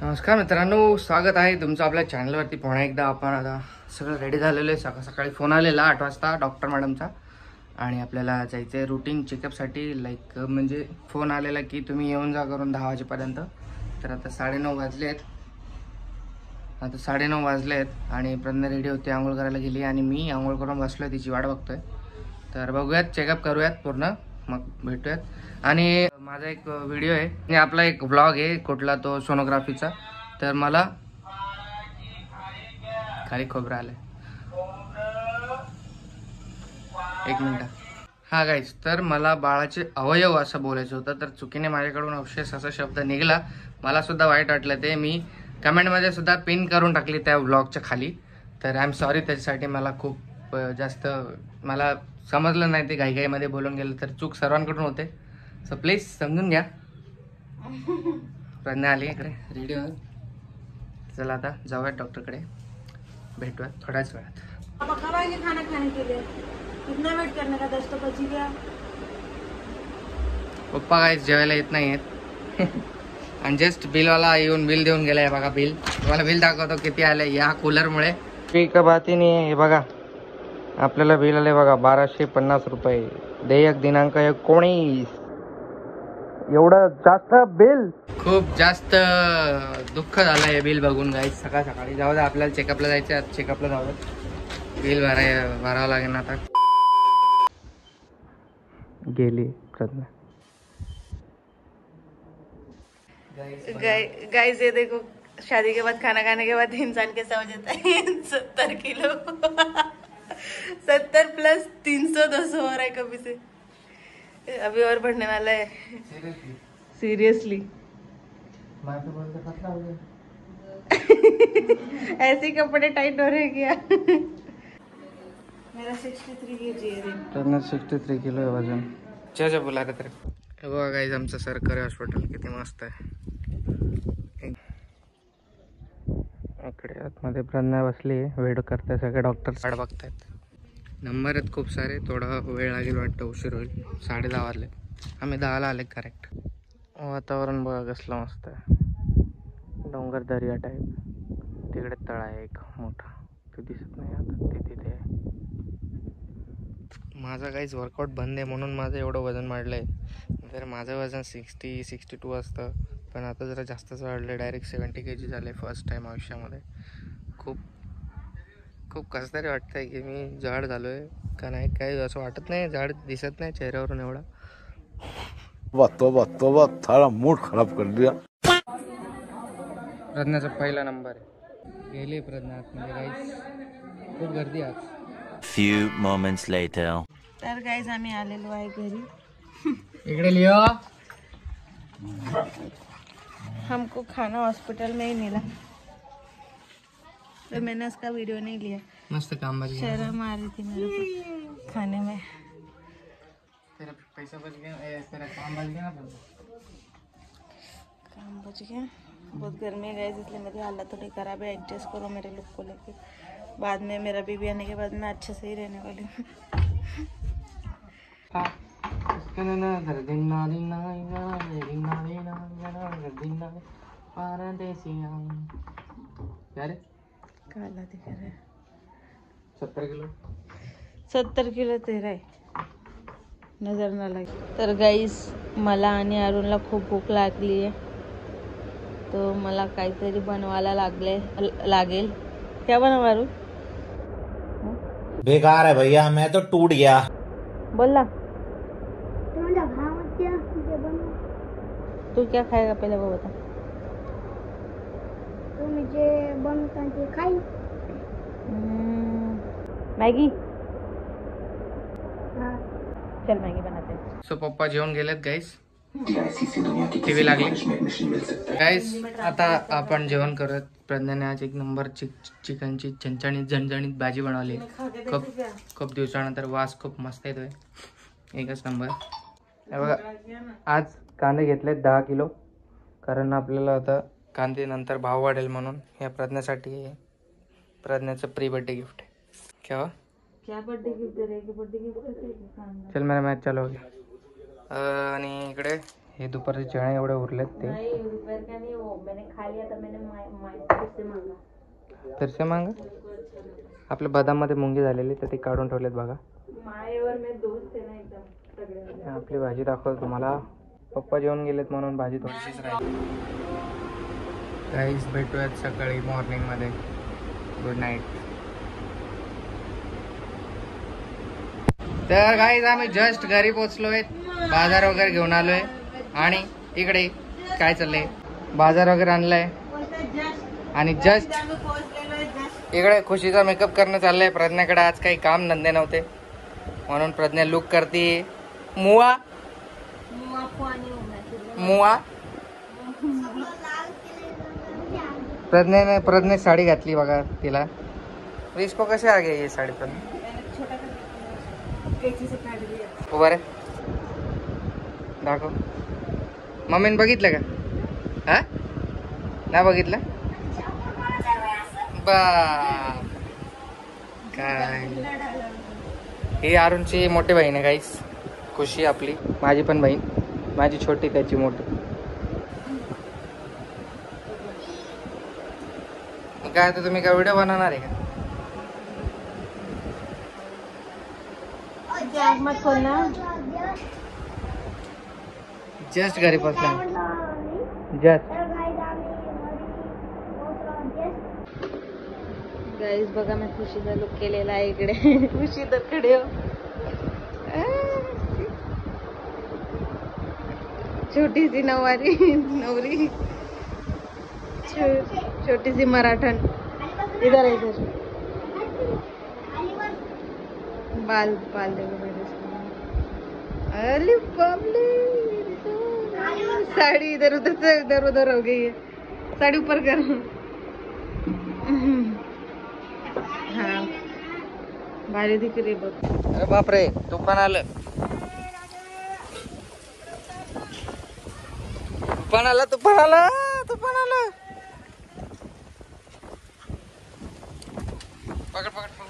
नमस्कार मित्रांनो, स्वागत आहे तुमचं आपल्या चॅनलवरती. पुन्हा एकदा आपण आता सगळं रेडी झालेलं आहे. सकाळी फोन आलेला 8 वाजता डॉक्टर मॅडमचा आणि आपल्याला जायचं आहे रुटीन चेकअपसाठी. म्हणजे फोन आलेला की तुम्ही येऊन जा करून 10 वाजेपर्यंत. तर आता 9:30 वाजले आहेत. आणि प्रज्ञा रेडी होती, आंघोळ करायला गेली आणि मी आंघोळ करून बसलो, तिची वाट बघतोय. तर बघूयात, चेकअप करूयात पूर्ण, मग भेटूयात. आणि माझा एक व्हिडिओ आहे आणि आपला एक व्लॉग आहे कुठला तो सोनोग्राफीचा. तर मला खाली खोबरं आलंय, एक मिनिट. हा गाईज, तर मला बाळाचे अवयव असं बोलायचं होतं, तर चुकीने माझ्याकडून अवशेष असा शब्द निघाला. मला सुद्धा वाईट वाटलं. ते मी कमेंटमध्ये सुद्धा पिन करून टाकली त्या व्लॉगच्या खाली. तर आय एम सॉरी त्याच्यासाठी. मला खूप जास्त मला समजलं नाही, ते घाईघाईमध्ये बोलून गेलं, तर चूक सर्वांकडून होते. सो प्लीज समजून घ्या. प्रज्ञा आली इकडे रेडी हो. चला आता जाऊयात डॉक्टरकडे, भेटूयात थोड्याच वेळात. खाना खाने के लिए कितना वेट करने का? 10 तो बज ही गया. पप्पा काय जेवायला येत नाहीयेत. आणि जस्ट बिलवाला येऊन बिल देऊन गेलाय. बघा बिल, तुम्हाला बिल दाखवतो किती आलंय या कूलरमुळे. एका बातीने हे बघा, आपल्याला बिल आले बघा 1250 रुपये. देयक दिनांक 19. एवढं जास्त बिल, खूप जास्त दुःख झालं हे बिल बघून गाईस. सकाळी जाऊ द्या, आपल्याला चेकअपला जायचं. आज चेकअपला जाऊ द्या, बिल भरावं लागेल ना आता. गेली प्रज्ञा. गाइस ये देखो, शादी के बाद खाना खाने के बाद इंसान कैसा हो जाता है. 70 किलो. 70 प्लस 310 हो रहा है कभी से. अभी और बढ़ने वाला है. सीरियसली. ऐसे कपड़े टाइट हो रहे क्या? मेरा 63 kg है. 63 किलो आहे वजन. च्या बोला रे तर. हे बघा गाईज, आमचं सरकारी हॉस्पिटल किती मस्त आहे. इकडे आतमध्ये प्रज्ञा बसली, वेट करते, सगळे डॉक्टर वाट बघतायत. नंबर आहेत खूप सारे, थोडा वेळ लागेल वाटतं, उशीर होईल. 10:30 वाजले, आम्ही 10ला आले करेक्ट. वातावरण बघा कसलं मस्त आहे, डोंगर दर्या टाईप. तिकडे तळ आहे एक मोठा, तो दिसत नाही आता, ते तिथे आहे. माझा काहीच वर्कआउट बंद आहे म्हणून माझं एवढं वजन वाढलं आहे. तर माझं वजन 62 असतं, पण आता जरा जास्तच वाढलं, डायरेक्ट 70 kg झालं आहे फर्स्ट टाईम आयुष्यामध्ये. खूप खूप कसं तरी वाटतं आहे की मी जाड झालो आहे का नाही, काही असं वाटत नाही. जाड दिसत नाही चेहऱ्यावरून एवढा. तोबा थारा मूड खराब कर दिया. प्रज्ञाचा पहिला नंबर आहे. गेली प्रज्ञा आतमध्ये गाईस, खूप गर्दी आज. Few moments later. तर गाइस आम्ही आलेलो आहे घरी. इकडे लिहो. हमको खाना हॉस्पिटल में ही मिला, तो मैंने उसका वीडियो नहीं लिया. मस्त काम बच गया. शर्म आ रही थी मेरे को खाने में. तेरा पैसा बच गया, तेरा काम बच गया ना. काम बच गया. बहुत गर्मी है गाइस, इसलिए मेरी हालत थोड़ी ख़राब है. एडजस्ट करो मेरे लुक को लेके. बाद में मेरा बेबी आने के बाद मैं अच्छे से ही रहने वाली हूँ. काला दिख रहा है. 70 किलो. 70 किलो तेरा आहे, नजर ना लगे. तर गाईस, मला आणि अरुणला खूप भूक लागली आहे, तो मला काहीतरी बनवायला लागेल. क्या बनवा अरुण? बेकार है भैया, मैं तो टूट गया. बोल ना. तू क्या खाएगा पहले वो बता. तो मुझे बनता है खाई. मैगी. हाँ. चल मैगी बनाते हैं. सो पप्पा जेवण गेलेत गाईस, टीव्ही लागली. गाईस आता आपण जेवण करत. प्रज्ञाने आज 1 नंबर चिकनची झणझणीत भाजी बनवली. खूप दिवसानंतर. वास खूप मस्त येतोय, एकच नंबर. हे बघा, आज कांदे घेतलेत 10 किलो, कारण आपल्याला आता कांदे नंतर भाव वाढेल म्हणून. या प्रज्ञासाठी प्रज्ञाचं प्री बर्थडे गिफ्ट आहे. क्या बर्थडे गिफ्ट दे रहे? बर्थडे गिफ्ट चल मेरा मॅच चालू हो गया. आणि इकडे हे दुपारचे चणे एवढे उरलेत ते फिरसे मांग आपल्या बदाममध्ये मुंगी झालेली तर ते काढून ठेवलेत बघा. आपली भाजी दाखवतो तुम्हाला. पप्पा जेवण गेलेत म्हणून भाजी थोडीशीच राहिली. गाईस भेटूयात सकाळी मॉर्निंगमध्ये. Good night. तर गाईस आम्ही जस्ट घरी पोहोचलोय. बाजार वगैरे घेऊन आलोय आणि इकडे काय चाललंय बाजार वगैरे आणलाय आणि जस्ट इकडे खुशीचा मेकअप करणं चाललंय. प्रज्ञाकडे आज काही काम धंदे नव्हते म्हणून प्रज्ञा लुक करते मुआ मुआ. प्रज्ञा साडी घातली बघा तिला. इसको कसे आ गए ये साडी पण उभा रे दाखव. मम्मीने बघितलं का? हा नाही बघितलं बा काय. ही अरुणची मोठी बहीण आहे गाईस. खुशी आपली माझी पण बहीण. माझी छोटी त्याची मोठी. काय तर तुम्ही काय व्हिडिओ बनवणार आहे का? जस्ट घरी पोहोचला. जस्ट गाईज बघा मी खुशीचा लुक केलेला आहे इकडे. खुशी तर कडे हो. छोटीशी नवरी छोटीशी मराठन. इधर इधर बाल देखो मेरे. अरे बाबले साड़ी इधर उधर से इधर उधर हो गई है. साड़ी ऊपर कर. हाँ भारी दिख रही बघ. अरे बापरे तुफान आलं. तुफान आलं तुफान आलं तुफान आलं. पकड पकड.